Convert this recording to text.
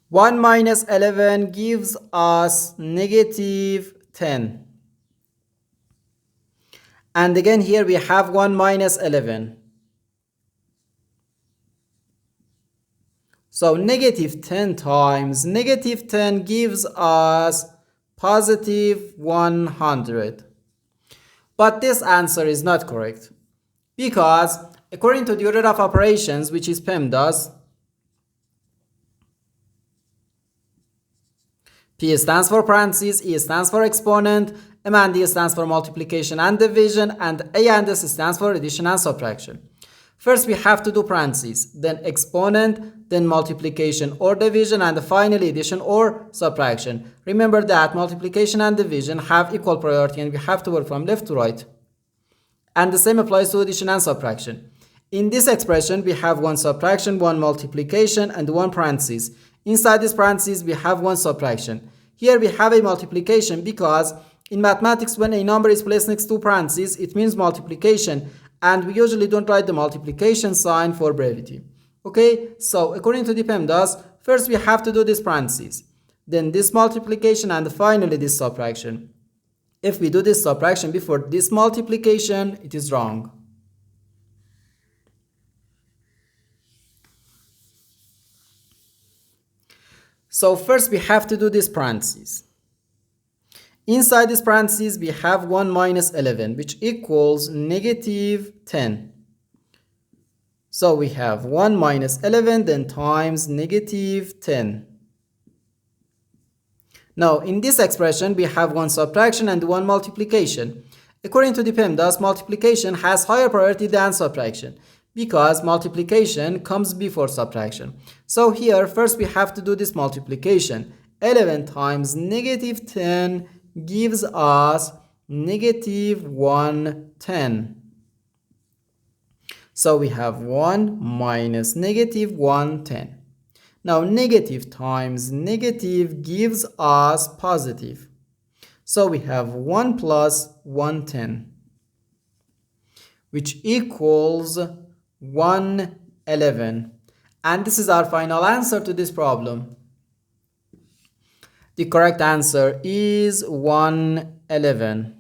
1 minus 11 gives us negative 10. And again here we have 1 minus 11. So negative 10 times negative 10 gives us positive 100. But this answer is not correct, because according to the order of operations, which is PEMDAS, P stands for parentheses, E stands for exponent, M and D stands for multiplication and division, and A and S stands for addition and subtraction. First we have to do parentheses, then exponent, then multiplication or division, and finally addition or subtraction. Remember that multiplication and division have equal priority and we have to work from left to right. And the same applies to addition and subtraction. In this expression we have one subtraction, one multiplication, and one parentheses. Inside this parentheses we have one subtraction. Here we have a multiplication because in mathematics when a number is placed next to parentheses it means multiplication, and we usually don't write the multiplication sign for brevity. Okay, so according to the PEMDAS, first we have to do this parentheses, then this multiplication, and finally this subtraction. If we do this subtraction before this multiplication, it is wrong. So first we have to do this parentheses. Inside this parentheses we have 1 minus 11, which equals negative 10. So we have 1 minus 11 then times negative 10. Now in this expression we have one subtraction and one multiplication. According to the PEMDAS, multiplication has higher priority than subtraction because multiplication comes before subtraction. So here first we have to do this multiplication. 11 times negative 10 gives us negative 110. So we have 1 minus negative 110. Now negative times negative gives us positive. So we have 1 plus 110, which equals 111. And this is our final answer to this problem. The correct answer is 111.